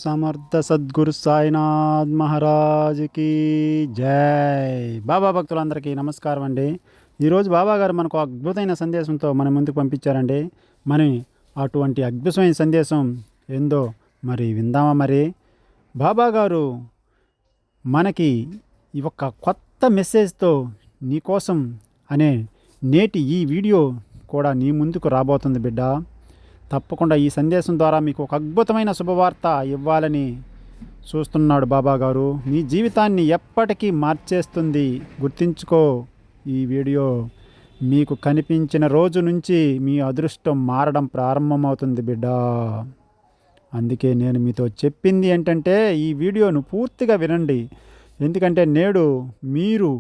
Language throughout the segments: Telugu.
సమర్థ సద్గురు సాయినాథ్ మహారాజ్కి జై. బాబా భక్తులందరికీ నమస్కారం అండి. ఈరోజు బాబా గారు మనకు అద్భుతమైన సందేశంతో మన ముందుకు పంపించారండి. మనం అటువంటి అద్భుతమైన సందేశం ఏందో మరి విందామా? మరి బాబా గారు మనకి ఈ ఒక కొత్త మెసేజ్తో నీకోసం అనే నేటి ఈ వీడియో కూడా నీ ముందుకు రాబోతుంది బిడ్డ. తప్పకుండా ఈ సందేశం ద్వారా మీకు ఒక అద్భుతమైన శుభవార్త ఇవ్వాలని చూస్తున్నాడు బాబా గారు. మీ జీవితాన్ని ఎప్పటికీ మార్చేస్తుంది. గుర్తుంచుకో, ఈ వీడియో మీకు కనిపించిన రోజు నుంచి మీ అదృష్టం మారడం ప్రారంభమవుతుంది బిడ్డ. అందుకే నేను మీతో చెప్పింది ఏంటంటే ఈ వీడియోను పూర్తిగా వినండి. ఎందుకంటే నేడు మీరు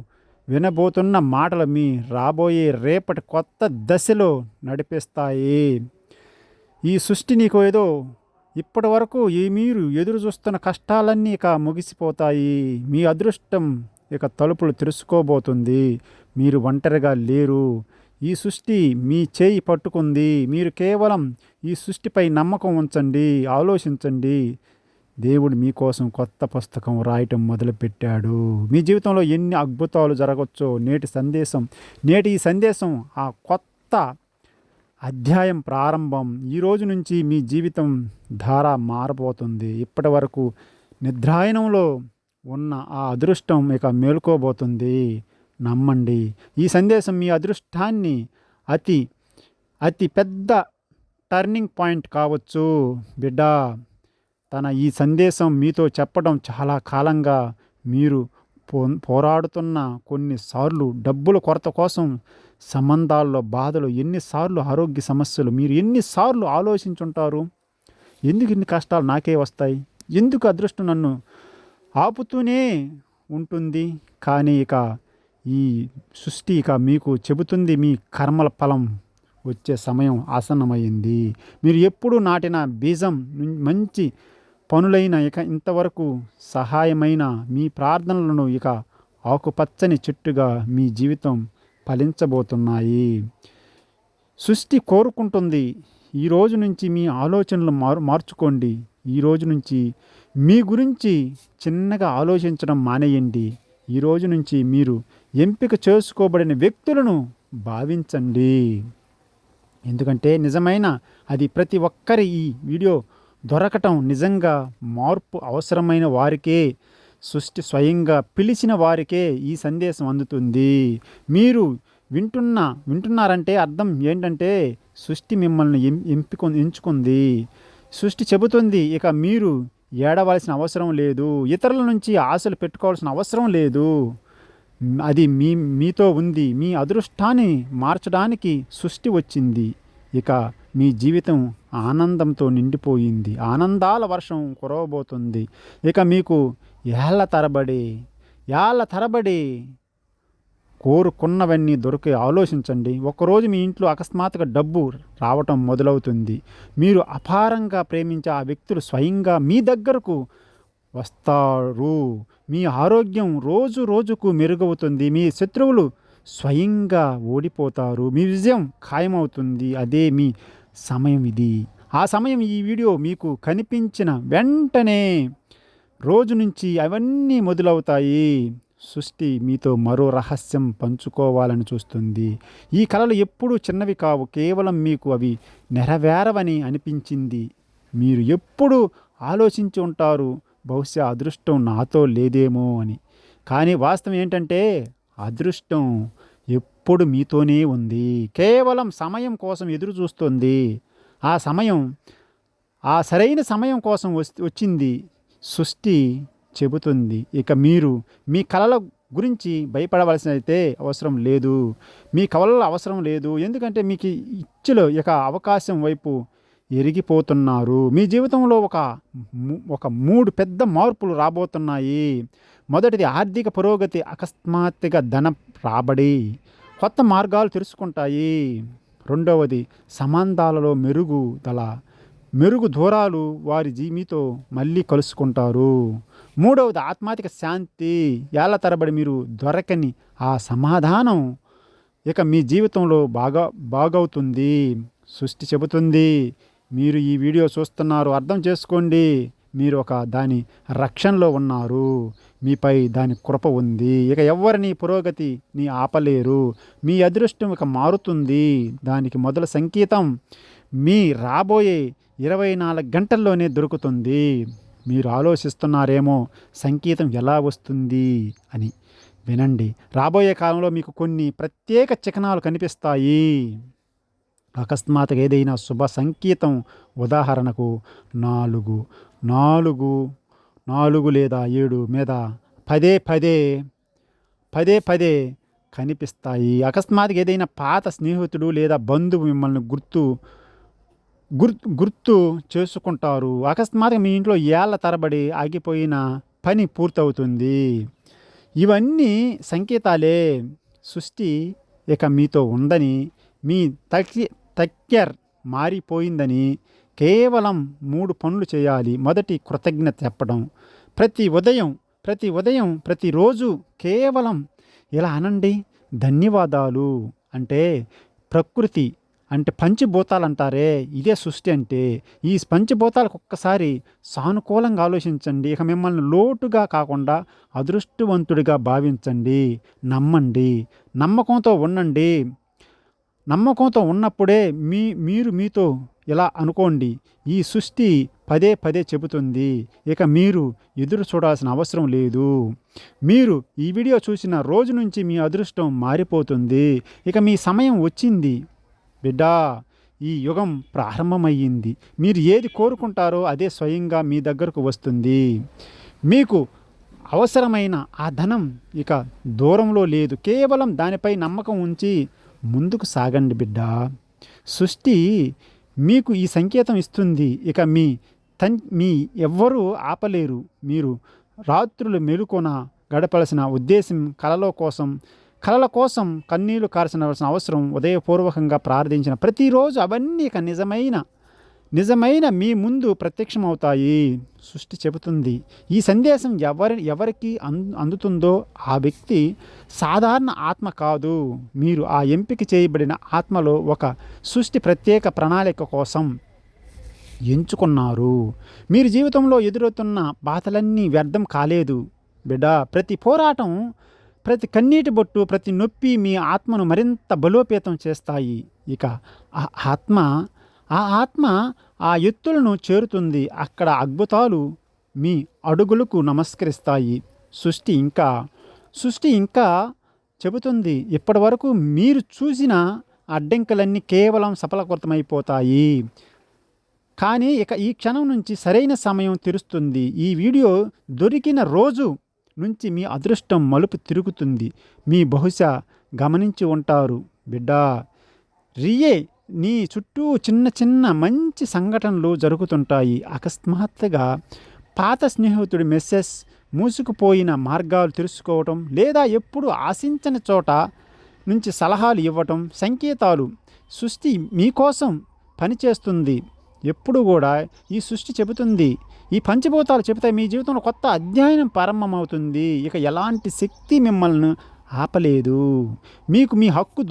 వినబోతున్న మాటలు మీ రాబోయే రేపటి కొత్త దశలో నడిపిస్తాయి. ఈ సృష్టి నీకు ఏదో ఇప్పటి వరకు మీరు ఎదురు చూస్తున్న కష్టాలన్నీ ఇక ముగిసిపోతాయి. మీ అదృష్టం ఇక తలుపులు తెరుచుకోబోతుంది. మీరు ఒంటరిగా లేరు. ఈ సృష్టి మీ చేయి పట్టుకుంది. మీరు కేవలం ఈ సృష్టిపై నమ్మకం ఉంచండి, ఆలోచించండి. దేవుడు మీకోసం కొత్త పుస్తకం రాయటం మొదలుపెట్టాడు. మీ జీవితంలో ఎన్ని అద్భుతాలు జరగవచ్చో నేటి ఈ సందేశం ఆ కొత్త అధ్యాయం ప్రారంభం. ఈ రోజు నుంచి మీ జీవితం ధార మారబోతుంది. ఇప్పటి వరకు నిద్రాయనంలో ఉన్న ఆ అదృష్టం ఇక మేలుకోబోతుంది. నమ్మండి. ఈ సందేశం మీ అదృష్టాన్ని అతి అతి పెద్ద టర్నింగ్ పాయింట్ కావచ్చు బిడ్డ. ఈ సందేశం మీతో చెప్పడం చాలా కాలంగా మీరు పోరాడుతున్న కొన్నిసార్లు డబ్బుల కొరత కోసం, సంబంధాల్లో బాధలు, ఎన్నిసార్లు ఆరోగ్య సమస్యలు, మీరు ఎన్నిసార్లు ఆలోచించుంటారు, ఎందుకు ఇన్ని కష్టాలు నాకే వస్తాయి, ఎందుకు అదృష్టం నన్ను ఆపుతూనే ఉంటుంది. కానీ ఇక ఈ సృష్టి ఇక మీకు చెబుతుంది, మీ కర్మల ఫలం వచ్చే సమయం ఆసన్నమైంది. మీరు ఎప్పుడు నాటిన బీజం మంచి పనులైన ఇక ఇంతవరకు సహాయమైన మీ ప్రార్థనలను ఇక ఆకుపచ్చని చెట్టుగా మీ జీవితం ఫలించబోతున్నాయి. సృష్టి కోరుకుంటుంది. ఈ రోజు నుంచి మీ ఆలోచనలు మార్చుకోండి. ఈ రోజు నుంచి మీ గురించి చిన్నగా ఆలోచించడం మానేయండి. ఈ రోజు నుంచి మీరు ఎంపిక చేసుకోబడిన వ్యక్తులను భావించండి. ఎందుకంటే నిజమైన అది ప్రతి ఒక్కరి ఈ వీడియో దొరకటం నిజంగా మార్పు అవసరమైన వారికే, సృష్టి స్వయంగా పిలిచిన వారికే ఈ సందేశం అందుతుంది. మీరు వింటున్నారంటే అర్థం ఏంటంటే సృష్టి మిమ్మల్ని ఎంచుకుంది. సృష్టి చెబుతుంది ఇక మీరు ఏడవలసిన అవసరం లేదు, ఇతరుల నుంచి ఆశలు పెట్టుకోవాల్సిన అవసరం లేదు. అది మీతో ఉంది. మీ అదృష్టాన్ని మార్చడానికి సృష్టి వచ్చింది. ఇక మీ జీవితం ఆనందంతో నిండిపోయింది. ఆనందాల వర్షం కురవబోతుంది. ఇక మీకు ఏళ్ల తరబడి కోరుకున్నవన్నీ దొరికి ఆలోచించండి. ఒకరోజు మీ ఇంట్లో అకస్మాత్తుగా డబ్బు రావటం మొదలవుతుంది. మీరు అపారంగా ప్రేమించే ఆ వ్యక్తులు స్వయంగా మీ దగ్గరకు వస్తారు. మీ ఆరోగ్యం రోజు రోజుకు మెరుగవుతుంది. మీ శత్రువులు స్వయంగా ఓడిపోతారు. మీ విజయం ఖాయమవుతుంది. అదే మీ సమయం. ఇది ఆ సమయం. ఈ వీడియో మీకు కనిపించిన వెంటనే రోజు నుంచి అవన్నీ మొదలవుతాయి. సృష్టి మీతో మరో రహస్యం పంచుకోవాలని చూస్తుంది. ఈ కలలు ఎప్పుడూ చిన్నవి కావు. కేవలం మీకు అవి నెరవేరవని అనిపించింది. మీరు ఎప్పుడు ఆలోచించి ఉంటారు, బహుశా అదృష్టం నాతో లేదేమో అని. కానీ వాస్తవం ఏంటంటే అదృష్టం ఎప్పుడు మీతోనే ఉంది. కేవలం సమయం కోసం ఎదురు చూస్తుంది. ఆ సరైన సమయం కోసం వచ్చింది. సృష్టి చెబుతుంది ఇక మీరు మీ కలల గురించి భయపడవలసిన అయితే అవసరం లేదు. మీ కలల అవసరం లేదు. ఎందుకంటే మీకు ఇచ్చిన ఇక అవకాశం వైపు ఎరిగిపోతున్నారు. మీ జీవితంలో ఒక 3 పెద్ద మార్పులు రాబోతున్నాయి. మొదటిది ఆర్థిక పురోగతి, అకస్మాత్తుగా ధన రాబడి, కొత్త మార్గాలు తెరుచుకుంటాయి. రెండవది సంబంధాలలో మెరుగు దూరాలు, వారి మీతో మళ్ళీ కలుసుకుంటారు. మూడవది ఆత్మాత్మిక శాంతి, ఏళ్ల తరబడి మీరు దొరకని ఆ సమాధానం ఇక మీ జీవితంలో బాగవుతుంది. సృష్టి చెబుతుంది. మీరు ఈ వీడియో చూస్తున్నారు, అర్థం చేసుకోండి. మీరు ఒక దాని రక్షణలో ఉన్నారు. మీపై దాని కృప ఉంది. ఇక ఎవరిని పురోగతి నీ ఆపలేరు. మీ అదృష్టం ఇక మారుతుంది. దానికి మొదటి సంకేతం మీ రాబోయే 24 గంటల్లోనే దొరుకుతుంది. మీరు ఆలోచిస్తున్నారేమో సంకేతం ఎలా వస్తుంది అని. వినండి. రాబోయే కాలంలో మీకు కొన్ని ప్రత్యేక చిహ్నాలు కనిపిస్తాయి. అకస్మాత్తుగా ఏదైనా శుభ సంకేతం, ఉదాహరణకు 4 4 4 లేదా 7 మీద పదే పదే కనిపిస్తాయి. అకస్మాత్తుగా ఏదైనా పాత స్నేహితుడు లేదా బంధువు మిమ్మల్ని గుర్తు చేసుకుంటారు. అకస్మాత్తుగా మీ ఇంట్లో ఏళ్ల తరబడి ఆగిపోయిన పని పూర్తవుతుంది. ఇవన్నీ సంకేతాలే. సృష్టి ఇక మీతో ఉందని, మీ తక్కెర్ మారిపోయిందని. కేవలం 3 పనులు చేయాలి. మొదటి, కృతజ్ఞత చెప్పడం. ప్రతిరోజు కేవలం ఇలా అనండి, ధన్యవాదాలు. అంటే ప్రకృతి అంటే పంచభూతాలు అంటారే, ఇదే సృష్టి అంటే. ఈ పంచభూతాలకు ఒక్కసారి సానుకూలంగా ఆలోచించండి. ఇక మిమ్మల్ని లోటుగా కాకుండా అదృష్టవంతుడిగా భావించండి. నమ్మండి, నమ్మకంతో ఉండండి. నమ్మకంతో ఉన్నప్పుడే మీరు మీతో ఇలా అనుకోండి, ఈ సృష్టి పదే చెబుతుంది. ఇక మీరు ఎదురు చూడాల్సిన అవసరం లేదు. మీరు ఈ వీడియో చూసిన రోజు నుంచి మీ అదృష్టం మారిపోతుంది. ఇక మీ సమయం వచ్చింది బిడ్డా. ఈ యుగం ప్రారంభమయ్యింది. మీరు ఏది కోరుకుంటారో అదే స్వయంగా మీ దగ్గరకు వస్తుంది. మీకు అవసరమైన ఆ ధనం ఇక దూరంలో లేదు. కేవలం దానిపై నమ్మకం ఉంచి ముందుకు సాగండి బిడ్డా. సృష్టి మీకు ఈ సంకేతం ఇస్తుంది. ఇక మీ ఎవ్వరూ ఆపలేరు. మీరు రాత్రులు మెలుకొన గడపాల్సిన ఉద్దేశం, కలల కోసం కన్నీళ్లు కార్చిన అవసరం, ఉదయపూర్వకంగా ప్రార్థించిన ప్రతిరోజు అవన్నీ ఇక నిజమైన మీ ముందు ప్రత్యక్షమవుతాయి. సృష్టి చెబుతుంది. ఈ సందేశం ఎవరికి అందుతుందో ఆ వ్యక్తి సాధారణ ఆత్మ కాదు. మీరు ఆ ఎంపిక చేయబడిన ఆత్మలో ఒక సృష్టి ప్రత్యేక ప్రణాళిక కోసం ఎంచుకున్నారు. మీరు జీవితంలో ఎదురవుతున్న బాధలన్నీ వ్యర్థం కాలేదు బిడ్డా. ప్రతి పోరాటం, ప్రతి కన్నీటి బొట్టు, ప్రతి నొప్పి మీ ఆత్మను మరింత బలోపేతం చేస్తాయి. ఇక ఆ ఆత్మ ఆ ఎత్తులను చేరుతుంది. అక్కడ అద్భుతాలు మీ అడుగులకు నమస్కరిస్తాయి. సృష్టి ఇంకా చెబుతుంది, ఇప్పటి వరకు మీరు చూసిన అడ్డంకులన్నీ కేవలం సఫలీకృతమైపోతాయి. కానీ ఇక ఈ క్షణం నుంచి సరైన సమయం తెరుస్తుంది. ఈ వీడియో దొరికిన రోజు నుంచి మీ అదృష్టం మలుపు తిరుగుతుంది. మీ బహుశా గమనించి ఉంటారు బిడ్డా, నీ చుట్టూ చిన్న మంచి సంఘటనలు జరుగుతుంటాయి. అకస్మాత్తుగా పాత స్నేహితుడి మెసేజ్, మూసుకుపోయిన మార్గాలు తెలుసుకోవటం, లేదా ఎప్పుడు ఆశించని చోట నుంచి సలహాలు ఇవ్వటం సంకేతాలు. సృష్టి మీకోసం పనిచేస్తుంది. ఎప్పుడు కూడా ఈ సృష్టి చెబుతుంది, ఈ పంచభూతాలు చెబుతాయి, మీ జీవితంలో కొత్త అధ్యాయం ప్రారంభమవుతుంది. ఇక ఎలాంటి శక్తి మిమ్మల్ని ఆపలేదు. మీకు మీ హక్కు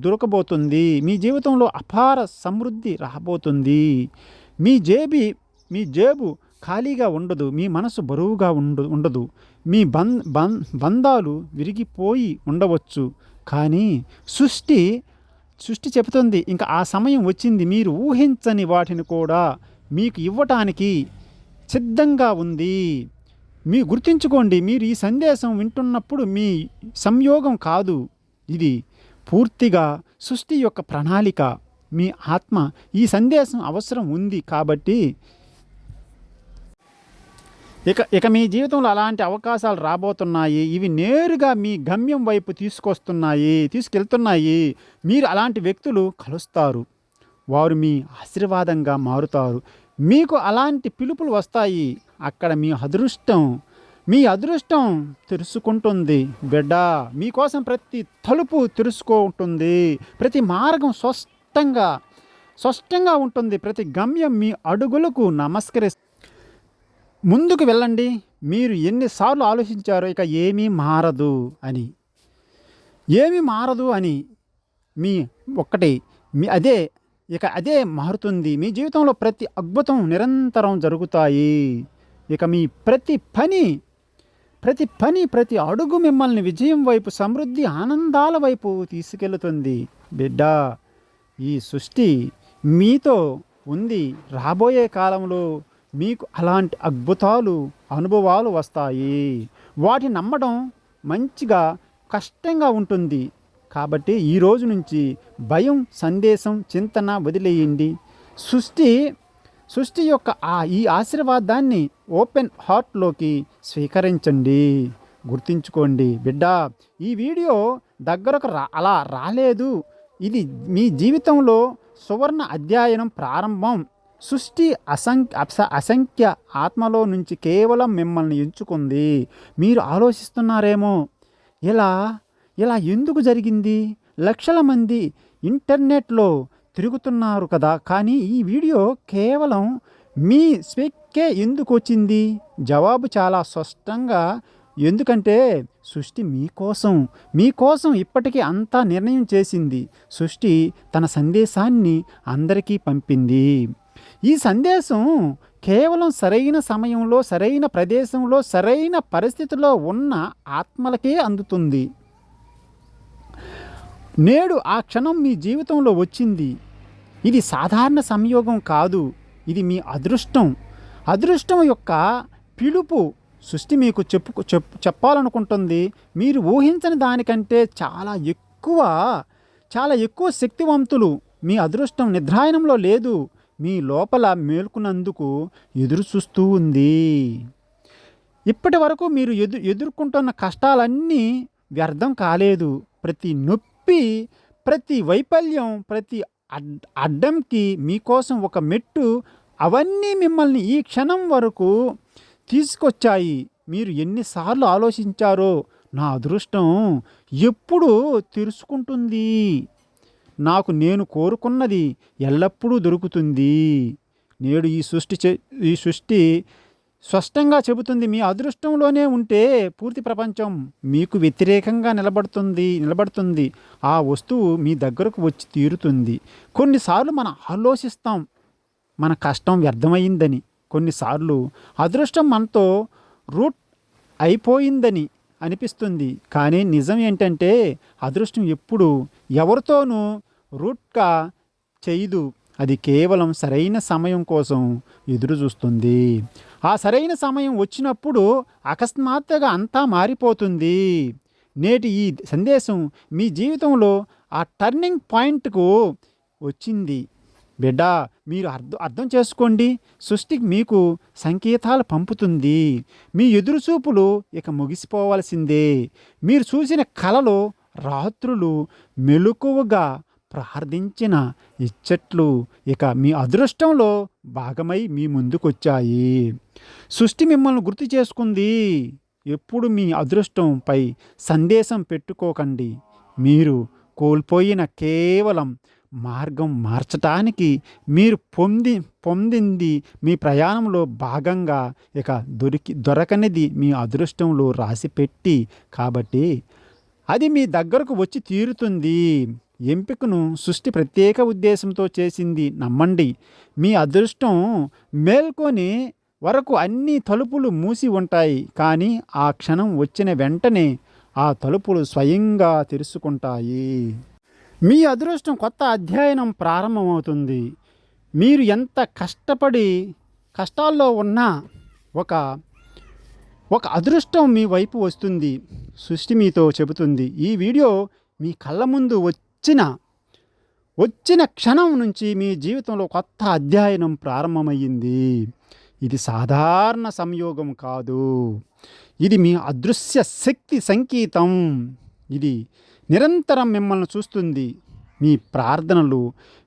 దొరకబోతుంది. మీ జీవితంలో అపార సమృద్ధి రాబోతుంది. మీ జేబు ఖాళీగా ఉండదు. మీ మనసు బరువుగా ఉండదు. మీ బంధాలు విరిగిపోయి ఉండవచ్చు. కానీ సృష్టి చెబుతుంది, ఇంకా ఆ సమయం వచ్చింది. మీరు ఊహించని వాటిని కూడా మీకు ఇవ్వటానికి సిద్ధంగా ఉంది. గుర్తుంచుకోండి, మీరు ఈ సందేశం వింటున్నప్పుడు మీ సంయోగం కాదు, ఇది పూర్తిగా సృష్టి యొక్క ప్రణాళిక. మీ ఆత్మ ఈ సందేశం అవసరం ఉంది కాబట్టి ఇక మీ జీవితంలో అలాంటి అవకాశాలు రాబోతున్నాయి. ఇవి నేరుగా మీ గమ్యం వైపు తీసుకెళ్తున్నాయి. మీరు అలాంటి వ్యక్తులు కలుస్తారు. వారు మీ ఆశీర్వాదంగా మారుతారు. మీకు అలాంటి పిలుపులు వస్తాయి. అక్కడ మీ అదృష్టం తెరుచుకుంటుంది బిడ్డా. మీకోసం ప్రతి తలుపు తెరుచుకుంటుంది. ప్రతి మార్గం స్పష్టంగా ఉంటుంది. ప్రతి గమ్యం మీ అడుగులకు ముందుకు వెళ్ళండి. మీరు ఎన్నిసార్లు ఆలోచించారో ఇక ఏమీ మారదు అని అదే మారుతుంది. మీ జీవితంలో ప్రతి అద్భుతం నిరంతరం జరుగుతాయి. ఇక మీ ప్రతి అడుగు మిమ్మల్ని విజయం వైపు, సమృద్ధి, ఆనందాల వైపు తీసుకెళ్తుంది. బిడ్డ, ఈ సృష్టి మీతో ఉంది. రాబోయే కాలంలో మీకు అలాంటి అద్భుతాలు, అనుభవాలు వస్తాయి. వాటిని నమ్మడం మంచిగా కష్టంగా ఉంటుంది. కాబట్టి ఈ రోజు నుంచి భయం, సందేశం, చింతన వదిలేయండి. సృష్టి యొక్క ఈ ఆశీర్వాదాన్ని ఓపెన్ హార్ట్లోకి స్వీకరించండి. గుర్తుంచుకోండి బిడ్డ, ఈ వీడియో దగ్గరకు అలా రాలేదు. ఇది మీ జీవితంలో సువర్ణ అధ్యాయనం ప్రారంభం. సృష్టి అసంఖ్య ఆత్మలో నుంచి కేవలం మిమ్మల్ని ఎంచుకుంది. మీరు ఆలోచిస్తున్నారేమో, ఇలా ఎందుకు జరిగింది? లక్షల మంది ఇంటర్నెట్లో తిరుగుతున్నారు కదా, కానీ ఈ వీడియో కేవలం మీ స్పీకే ఎందుకు వచ్చింది? జవాబు చాలా స్పష్టంగా, ఎందుకంటే సృష్టి మీకోసం ఇప్పటికీ అంతా నిర్ణయం చేసింది. సృష్టి తన సందేశాన్ని అందరికీ పంపింది. ఈ సందేశం కేవలం సరైన సమయంలో, సరైన ప్రదేశంలో, సరైన పరిస్థితిలో ఉన్న ఆత్మలకే అందుతుంది. నేడు ఆ క్షణం మీ జీవితంలో వచ్చింది. ఇది సాధారణ సంయోగం కాదు, ఇది మీ అదృష్టం యొక్క పిలుపు. సృష్టి మీకు చెప్పాలనుకుంటుంది, మీరు ఊహించని దానికంటే చాలా ఎక్కువ శక్తివంతులు. మీ అదృష్టం నిద్రాయనంలో లేదు, మీ లోపల మేల్కొన్నందుకు ఎదురు చూస్తూ ఉంది. ఇప్పటి వరకు మీరు ఎదుర్కొంటున్న కష్టాలన్నీ వ్యర్థం కాలేదు. ప్రతి నొప్పి, ప్రతి వైఫల్యం, ప్రతి అడ్డంకి మీకోసం ఒక మెట్టు. అవన్నీ మిమ్మల్ని ఈ క్షణం వరకు తీసుకొచ్చాయి. మీరు ఎన్నిసార్లు ఆలోచించారో, నా అదృష్టం ఎప్పుడు తెరుచుకుంటుంది, నేను కోరుకున్నది ఎల్లప్పుడూ దొరుకుతుంది. నేడు ఈ సృష్టి స్పష్టంగా చెబుతుంది, మీ అదృష్టంలోనే ఉంటే పూర్తి ప్రపంచం మీకు వ్యతిరేకంగా నిలబడుతుంది. ఆ వస్తువు మీ దగ్గరకు వచ్చి తీరుతుంది. కొన్నిసార్లు మనం ఆలోచిస్తాం మన కష్టం వ్యర్థమైందని. కొన్నిసార్లు అదృష్టం మనతో రూట్ అయిపోయిందని అనిపిస్తుంది. కానీ నిజం ఏంటంటే, అదృష్టం ఎప్పుడు ఎవరితోనూ రూట్గా చేయదు. అది కేవలం సరైన సమయం కోసం ఎదురు చూస్తుంది. ఆ సరైన సమయం వచ్చినప్పుడు అకస్మాత్తుగా అంతా మారిపోతుంది. నేటి ఈ సందేశం మీ జీవితంలో ఆ టర్నింగ్ పాయింట్కు వచ్చింది. బిడ్డ, మీరు అర్థం చేసుకోండి. సృష్టి మీకు సంకేతాలు పంపుతుంది. మీ ఎదురుచూపులు ఇక ముగిసిపోవాల్సిందే. మీరు చూసిన కలలు, రాత్రులు, మెలకువగా ప్రార్థించిన ఇచ్చట్లు ఇక మీ అదృష్టంలో భాగమై మీ ముందుకొచ్చాయి. సృష్టి మిమ్మల్ని గుర్తు చేసుకుంది. ఎప్పుడు మీ అదృష్టంపై సందేశం పెట్టుకోకండి. మీరు కోల్పోయిన కేవలం మార్గం మార్చటానికి మీరు పొందింది మీ ప్రయాణంలో భాగంగా ఇక దొరకనిది మీ అదృష్టంలో రాసిపెట్టి, కాబట్టి అది మీ దగ్గరకు వచ్చి తీరుతుంది. ఎంపికను సృష్టి ప్రత్యేక ఉద్దేశంతో చేసింది. నమ్మండి, మీ అదృష్టం మేల్కొని వరకు అన్ని తలుపులు మూసి ఉంటాయి, కానీ ఆ క్షణం వచ్చిన వెంటనే ఆ తలుపులు స్వయంగా తెరుచుకుంటాయి. మీ అదృష్టం కొత్త అధ్యయనం ప్రారంభమవుతుంది. మీరు ఎంత కష్టాల్లో ఉన్నా ఒక అదృష్టం మీ వైపు వస్తుంది. సృష్టి మీతో చెబుతుంది, ఈ వీడియో మీ కళ్ళ ముందు వచ్చిన క్షణం నుంచి మీ జీవితంలో కొత్త అధ్యయనం ప్రారంభమయ్యింది. ఇది సాధారణ సంయోగం కాదు, ఇది మీ అదృశ్య శక్తి సంకేతం. ఇది నిరంతరం మిమ్మల్ని చూస్తుంది. మీ ప్రార్థనలు,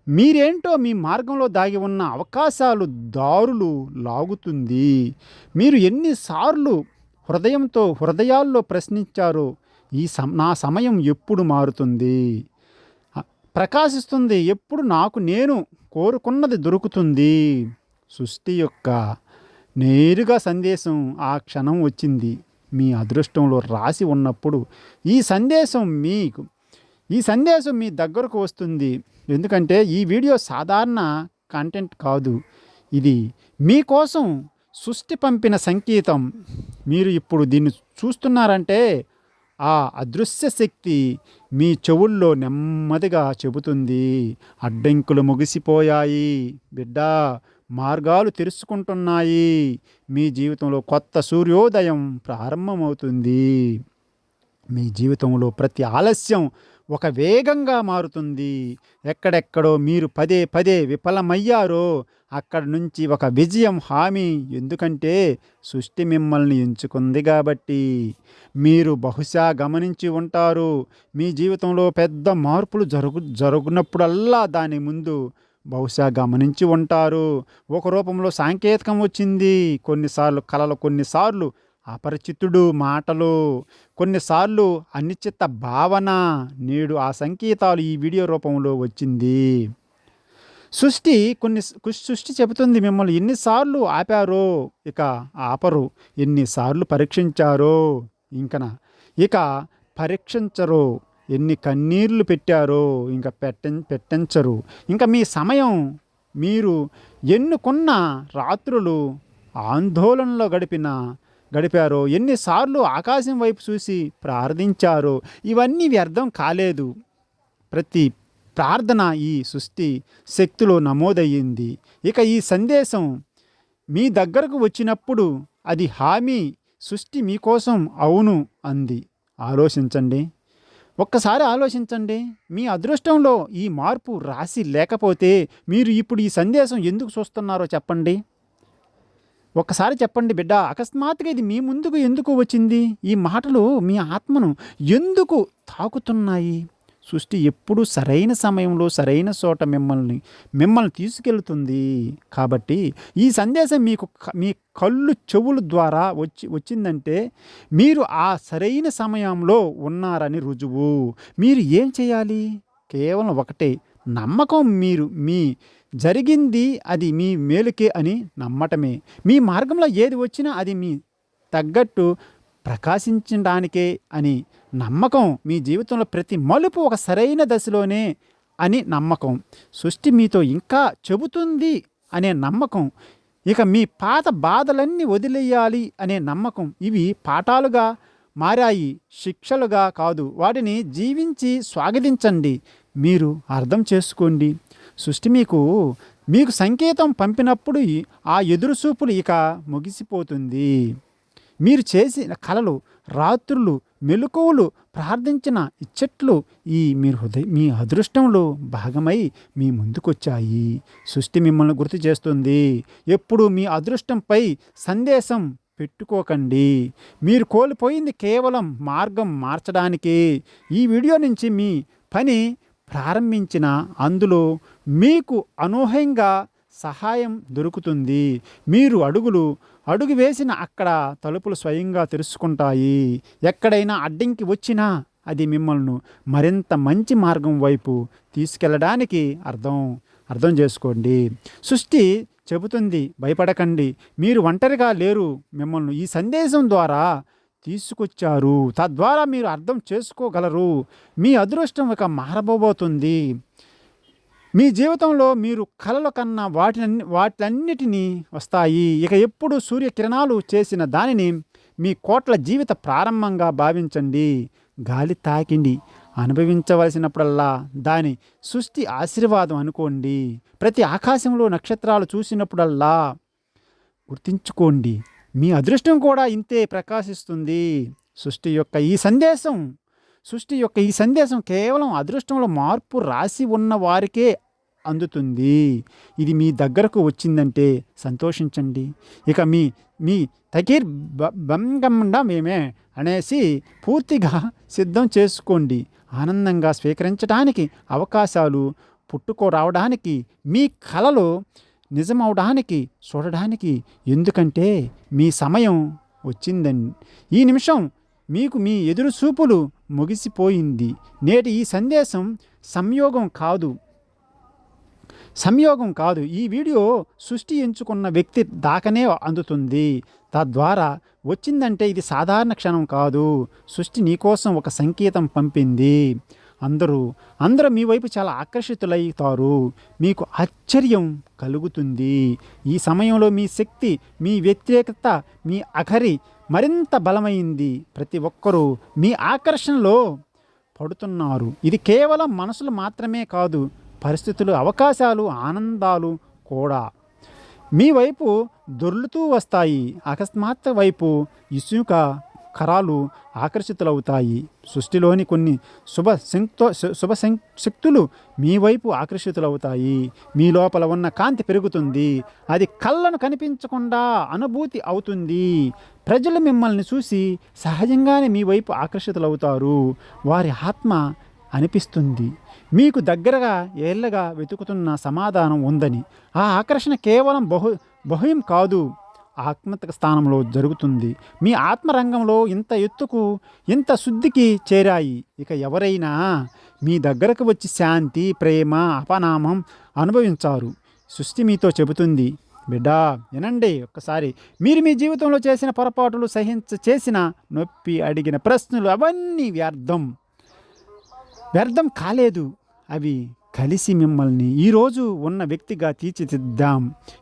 మీరేంటో మీ మార్గంలో దాగి ఉన్న అవకాశాలు దారులు లాగుతుంది. మీరు ఎన్నిసార్లు హృదయాల్లో ప్రశ్నించారో, నా సమయం ఎప్పుడు మారుతుంది, ప్రకాశిస్తుంది, ఎప్పుడు నేను కోరుకున్నది దొరుకుతుంది. సృష్టి యొక్క నేరుగా సందేశం ఆ క్షణం వచ్చింది. మీ అదృష్టంలో రాసి ఉన్నప్పుడు ఈ సందేశం మీ దగ్గరకు వస్తుంది. ఎందుకంటే ఈ వీడియో సాధారణ కంటెంట్ కాదు, ఇది మీకోసం సృష్టి పంపిన సంకేతం. మీరు ఇప్పుడు దీన్ని చూస్తున్నారంటే ఆ అదృశ్య శక్తి మీ చెవుల్లో నెమ్మదిగా చెబుతుంది, అడ్డంకులు ముగిసిపోయాయి బిడ్డ, మార్గాలు తెరుచుకుంటున్నాయి, మీ జీవితంలో కొత్త సూర్యోదయం ప్రారంభమవుతుంది. మీ జీవితంలో ప్రతి ఆలస్యం ఒక వేగంగా మారుతుంది. ఎక్కడెక్కడో మీరు పదే పదే విఫలమయ్యారో అక్కడి నుంచి ఒక విజయం హామీ. ఎందుకంటే సృష్టి మిమ్మల్ని ఎంచుకుంది కాబట్టి. మీరు బహుశా గమనించి ఉంటారు, మీ జీవితంలో పెద్ద మార్పులు జరుగునప్పుడల్లా దాని ముందు బహుశా గమనించి ఉంటారు, ఒక రూపంలో సాంకేతికం వచ్చింది. కొన్నిసార్లు కలలు, కొన్నిసార్లు అపరిచితుడు మాటలు, కొన్నిసార్లు అనిశ్చిత భావన. నేడు ఆ సంకేతాలు ఈ వీడియో రూపంలో వచ్చింది. సృష్టి చెబుతుంది, మిమ్మల్ని ఎన్నిసార్లు ఆపారో ఇక ఆపరు, ఎన్నిసార్లు పరీక్షించారో ఇక పరీక్షించరు, ఎన్ని కన్నీళ్లు పెట్టారో ఇంకా పెట్టించరు. ఇంకా మీ సమయం, మీరు ఎన్నుకున్న రాత్రులు ఆందోళనలో గడిపారో, ఎన్నిసార్లు ఆకాశం వైపు చూసి ప్రార్థించారో, ఇవన్నీ వ్యర్థం కాలేదు. ప్రతి ప్రార్థన ఈ సృష్టి శక్తిలో నమోదయ్యింది. ఇక ఈ సందేశం మీ దగ్గరకు వచ్చినప్పుడు అది హామీ. సృష్టి మీకోసం అవును అంది. ఆలోచించండి, ఒక్కసారి ఆలోచించండి. మీ అదృష్టంలో ఈ మార్పు రాసి లేకపోతే మీరు ఇప్పుడు ఈ సందేశం ఎందుకు చూస్తున్నారో చెప్పండి. ఒక్కసారి చెప్పండి బిడ్డ, అకస్మాత్తుగా ఇది మీ ముందుకు ఎందుకు వచ్చింది? ఈ మాటలు మీ ఆత్మను ఎందుకు తాకుతున్నాయి? సృష్టి ఎప్పుడు సరైన సమయంలో సరైన చోట మిమ్మల్ని తీసుకెళ్తుంది. కాబట్టి ఈ సందేశం మీ కళ్ళు చెవుల ద్వారా వచ్చిందంటే మీరు ఆ సరైన సమయంలో ఉన్నారని రుజువు. మీరు ఏం చేయాలి? కేవలం ఒకటే, నమ్మకం. మీ జరిగింది అది మీ మేలుకే అని నమ్మటమే. మీ మార్గంలో ఏది వచ్చినా అది మీ తగ్గట్టు ప్రకాశించడానికే అని నమ్మకం. మీ జీవితంలో ప్రతి మలుపు ఒక సరైన దశలోనే అని నమ్మకం. సృష్టి మీతో ఇంకా చెబుతుంది అనే నమ్మకం. ఇక మీ పాత బాధలన్నీ వదిలేయాలి అనే నమ్మకం. ఇవి పాఠాలుగా మారాయి, శిక్షలుగా కాదు. వాటిని జీవించి స్వాగతించండి. మీరు అర్థం చేసుకోండి, సృష్టి మీకు సంకేతం పంపినప్పుడు ఆ ఎదురుచూపులు ఇక ముగిసిపోతుంది. మీరు చేసిన కలలు, రాత్రులు, మెలకువలు, ప్రార్థించిన ఇచ్చట్లు మీ అదృష్టంలో భాగమై మీ ముందుకొచ్చాయి. సృష్టి మిమ్మల్ని గుర్తు చేస్తుంది, ఎప్పుడు మీ అదృష్టంపై సందేశం పెట్టుకోకండి. మీరు కోల్పోయింది కేవలం మార్గం మార్చడానికి. ఈ వీడియో నుంచి మీ పని ప్రారంభించిన అందులో మీకు అనూహ్యంగా సహాయం దొరుకుతుంది. మీరు అడుగు వేసిన అక్కడ తలుపులు స్వయంగా తెరుచుకుంటాయి. ఎక్కడైనా అడ్డంకి వచ్చినా అది మిమ్మల్ని మరింత మంచి మార్గం వైపు తీసుకెళ్ళడానికి అర్థం చేసుకోండి. సృష్టి చెబుతుంది, భయపడకండి, మీరు ఒంటరిగా లేరు. మిమ్మల్ని ఈ సందేశం ద్వారా తీసుకొచ్చారు, తద్వారా మీరు అర్థం చేసుకోగలరు. మీ అదృష్టం ఇక మారబోతుంది. మీ జీవితంలో మీరు కలలు కన్న వాటిలన్నిటినీ వస్తాయి. ఇక ఎప్పుడు సూర్యకిరణాలు చేసిన దానిని మీ కోట్ల జీవిత ప్రారంభంగా భావించండి. గాలి తాకిండి అనుభవించవలసినప్పుడల్లా దాని సృష్టి ఆశీర్వాదం అనుకోండి. ప్రతి ఆకాశంలో నక్షత్రాలు చూసినప్పుడల్లా గుర్తుంచుకోండి, మీ అదృష్టం కూడా ఇంతే ప్రకాశిస్తుంది. సృష్టి యొక్క ఈ సందేశం కేవలం అదృష్టంలో మార్పు రాసి ఉన్న వారికే అందుతుంది. ఇది మీ దగ్గరకు వచ్చిందంటే సంతోషించండి. ఇక మీ తకీర్ బంగండా మేమే అనేసి పూర్తిగా సిద్ధం చేసుకోండి. ఆనందంగా స్వీకరించడానికి అవకాశాలు పుట్టుకోరావడానికి, మీ కలలు నిజమవడానికి చూడడానికి. ఎందుకంటే మీ సమయం వచ్చిందండి. ఈ నిమిషం మీ ఎదురు చూపులు ముగిసిపోయింది. నేటి ఈ సందేశం సంయోగం కాదు. ఈ వీడియో సృష్టి ఎంచుకున్న వ్యక్తి దాకనే అందుతుంది. తద్వారా వచ్చిందంటే ఇది సాధారణ క్షణం కాదు. సృష్టి నీకోసం ఒక సంకేతం పంపింది. అందరూ మీ వైపు చాలా ఆకర్షితులవుతారు. మీకు ఆశ్చర్యం కలుగుతుంది. ఈ సమయంలో మీ శక్తి, మీ వ్యతిరేకత, మీ అఖరి మరింత బలమైంది. ప్రతి ఒక్కరూ మీ ఆకర్షణలో పడుతున్నారు. ఇది కేవలం మనసులు మాత్రమే కాదు, పరిస్థితులు, అవకాశాలు, ఆనందాలు కూడా మీ వైపు దొర్లుతూ వస్తాయి. అకస్మాత్ వైపు ఇసుక కరాలు ఆకర్షితులవుతాయి. సృష్టిలోని కొన్ని శుభ శక్తులు మీ వైపు ఆకర్షితులవుతాయి. మీ లోపల ఉన్న కాంతి పెరుగుతుంది. అది కళ్ళను కనిపించకుండా అనుభూతి అవుతుంది. ప్రజలు మిమ్మల్ని చూసి సహజంగానే మీ వైపు ఆకర్షితులవుతారు. వారి ఆత్మ అనిపిస్తుంది మీకు దగ్గరగా ఏళ్ళగా వెతుకుతున్న సమాధానం ఉందని. ఆ ఆకర్షణ కేవలం బహుయం కాదు, ఆత్మక స్థానంలో జరుగుతుంది. మీ ఆత్మరంగంలో ఇంత ఎత్తుకు, ఇంత శుద్ధికి చేరాయి. ఇక ఎవరైనా మీ దగ్గరకు వచ్చి శాంతి, ప్రేమ, అపనామం అనుభవించారు. సృష్టి మీతో చెబుతుంది, బిడ్డా వినండి ఒక్కసారి. మీరు మీ జీవితంలో చేసిన పొరపాటులు, చేసిన నొప్పి, అడిగిన ప్రశ్నలు అవన్నీ వ్యర్థం కాలేదు. అవి కలిసి మిమ్మల్ని ఈరోజు ఉన్న వ్యక్తిగా తీర్చిదిద్దాం.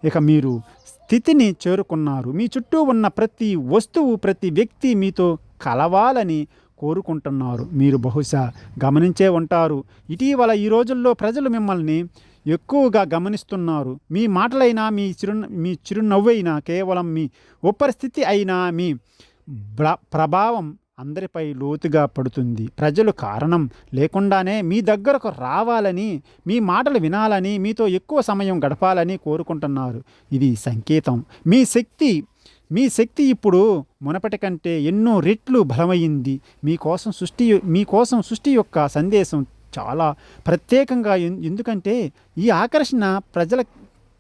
ఇక మీరు స్థితిని చేరుకున్నారు. మీ చుట్టూ ఉన్న ప్రతి వస్తువు, ప్రతి వ్యక్తి మీతో కలవాలని కోరుకుంటున్నారు. మీరు బహుశా గమనించే ఉంటారు, ఇటీవల ఈ రోజుల్లో ప్రజలు మిమ్మల్ని ఎక్కువగా గమనిస్తున్నారు. మీ మాటలైనా, మీ చిరునవ్వైనా, కేవలం మీ ఉపరిస్థితి అయినా మీ ప్రభావం అందరిపై లోతుగా పడుతుంది. ప్రజలు కారణం లేకుండానే మీ దగ్గరకు రావాలని, మీ మాటలు వినాలని, మీతో ఎక్కువ సమయం గడపాలని కోరుకుంటున్నారు. ఇది సంకేతం మీ శక్తి ఇప్పుడు మునపటి కంటే ఎన్నో రెట్లు బలమైంది. మీకోసం సృష్టి యొక్క సందేశం చాలా ప్రత్యేకంగా. ఎందుకంటే ఈ ఆకర్షణ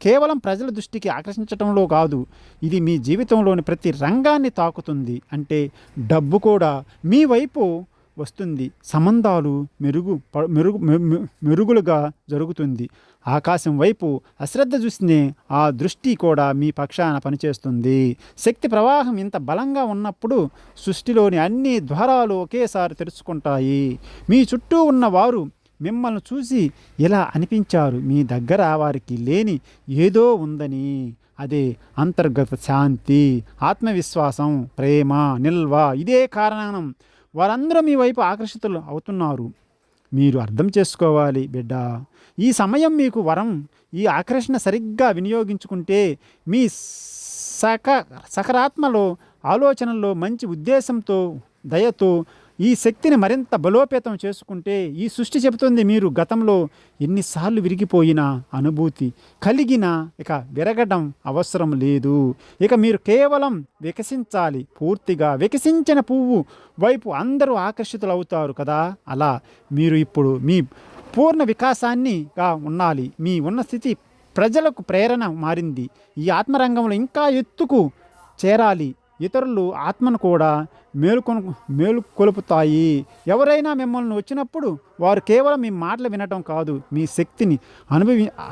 కేవలం ప్రజల దృష్టికి ఆకర్షించడంలో కాదు, ఇది మీ జీవితంలోని ప్రతి రంగాన్ని తాకుతుంది. అంటే డబ్బు కూడా మీ వైపు వస్తుంది. సంబంధాలు మెరుగులుగా జరుగుతుంది. ఆకాశం వైపు అశ్రద్ధ చూసినే ఆ దృష్టి కూడా మీ పక్షాన పనిచేస్తుంది. శక్తి ప్రవాహం ఇంత బలంగా ఉన్నప్పుడు సృష్టిలోని అన్ని ద్వారాలు ఒకేసారి తెరుచుకుంటాయి. మీ చుట్టూ ఉన్నవారు మిమ్మల్ని చూసి ఇలా అనిపించారు, మీ దగ్గర వారికి లేని ఏదో ఉందని. అదే అంతర్గత శాంతి, ఆత్మవిశ్వాసం, ప్రేమ, నిల్వ. ఇదే కారణం వారందరూ మీ వైపు ఆకర్షితులు అవుతున్నారు. మీరు అర్థం చేసుకోవాలి బిడ్డ, ఈ సమయం మీకు వరం. ఈ ఆకర్షణ సరిగ్గా వినియోగించుకుంటే మీ సకారాత్మలో, ఆలోచనల్లో, మంచి ఉద్దేశంతో, దయతో ఈ శక్తిని మరింత బలోపేతం చేసుకుంటే, ఈ సృష్టి చెబుతుంది మీరు గతంలో ఎన్నిసార్లు విరిగిపోయిన అనుభూతి కలిగిన ఇక విరగడం అవసరం లేదు. ఇక మీరు కేవలం వికసించాలి. పూర్తిగా వికసించిన పువ్వు వైపు అందరూ ఆకర్షితులవుతారు కదా, అలా మీరు ఇప్పుడు మీ పూర్ణ వికాసాన్నిగా ఉండాలి. మీ ఉన్న స్థితి ప్రజలకు ప్రేరణ మారింది. ఈ ఆత్మరంగంలో ఇంకా ఎత్తుకు చేరాలి. ఇతరులు ఆత్మను కూడా మేలుకొలుపుతాయి. ఎవరైనా మిమ్మల్ని వచ్చినప్పుడు వారు కేవలం మీ మాటలు వినటం కాదు, మీ శక్తిని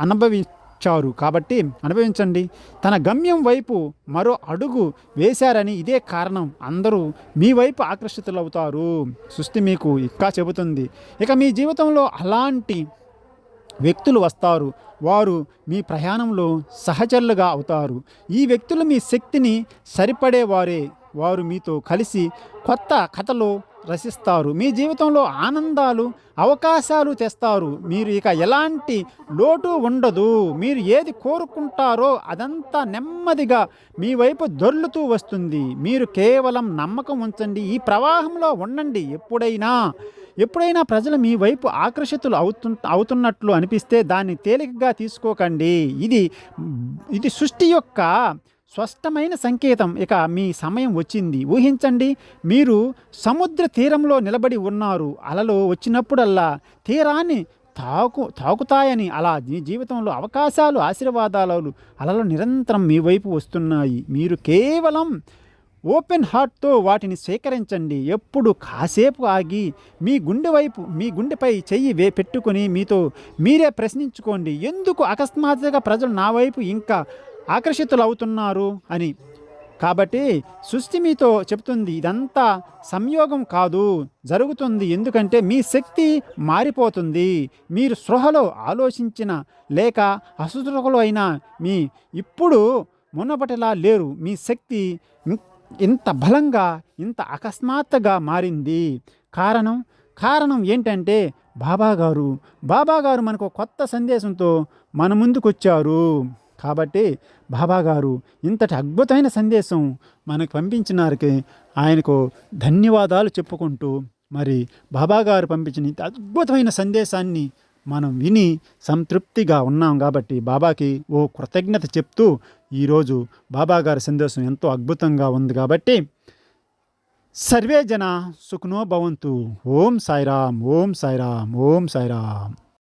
అనుభవించారు కాబట్టి అనుభవించండి. తన గమ్యం వైపు మరో అడుగు వేశారని ఇదే కారణం. అందరూ మీ వైపు ఆకర్షితులవుతారు. సృష్టి మీకు ఇంకా చెబుతుంది, ఇక మీ జీవితంలో అలాంటి వ్యక్తులు వస్తారు. వారు మీ ప్రయాణంలో సహచరులుగా అవుతారు. ఈ వ్యక్తులు మీ శక్తిని సరిపడేవారే. వారు మీతో కలిసి కొత్త కథలు రచిస్తారు. మీ జీవితంలో ఆనందాలు, అవకాశాలు తెస్తారు. మీరు ఇక ఎలాంటి లోటు ఉండదు. మీరు ఏది కోరుకుంటారో అదంతా నెమ్మదిగా మీ వైపు దొర్లుతూ వస్తుంది. మీరు కేవలం నమ్మకం ఉంచండి, ఈ ప్రవాహంలో ఉండండి. ఎప్పుడైనా ప్రజలు మీ వైపు ఆకర్షితులు అవుతున్నట్లు అనిపిస్తే దాన్ని తేలికగా తీసుకోకండి. ఇది సృష్టి యొక్క స్పష్టమైన సంకేతం. ఇక మీ సమయం వచ్చింది. ఊహించండి, మీరు సముద్ర తీరంలో నిలబడి ఉన్నారు. అలలు వచ్చినప్పుడల్లా తీరాన్ని తాకుతాయని. అలా మీ జీవితంలో అవకాశాలు, ఆశీర్వాదాలు అలలు నిరంతరం మీ వైపు వస్తున్నాయి. మీరు కేవలం ఓపెన్ హార్ట్తో వాటిని స్వీకరించండి. ఎప్పుడు కాసేపు ఆగి మీ గుండెపై చెయ్యి పెట్టుకొని మీతో మీరే ప్రశ్నించుకోండి, ఎందుకు అకస్మాత్తుగా ప్రజలు నా వైపు ఇంకా ఆకర్షితులు అవుతున్నారు అని. కాబట్టి సృష్టి మీతో చెప్తుంది ఇదంతా సంయోగం కాదు, జరుగుతుంది. ఎందుకంటే మీ శక్తి మారిపోతుంది. మీరు స్పృహలో ఆలోచించిన లేక అసృహలో అయినా మీ ఇప్పుడు మునపటిలా లేరు. మీ శక్తి ఇంత బలంగా ఇంత అకస్మాత్తుగా మారింది. కారణం కారణం ఏంటంటే బాబాగారు మనకు కొత్త సందేశంతో మన ముందుకు వచ్చారు. కాబట్టి బాబాగారు ఇంతటి అద్భుతమైన సందేశం మనకు పంపించినారికి ఆయనకు ధన్యవాదాలు చెప్పుకుంటూ, మరి బాబాగారు పంపించిన ఇంత అద్భుతమైన సందేశాన్ని మనం విని సంతృప్తిగా ఉన్నాం. కాబట్టి బాబాకి ఓ కృతజ్ఞత చెప్తూ ఈరోజు బాబాగారి సందేశం ఎంతో అద్భుతంగా ఉంది. కాబట్టి సర్వే జన సుఖనో భవంతు. ఓం సాయిరామ్, ఓం సాయిరామ్, ఓం సాయిరామ్.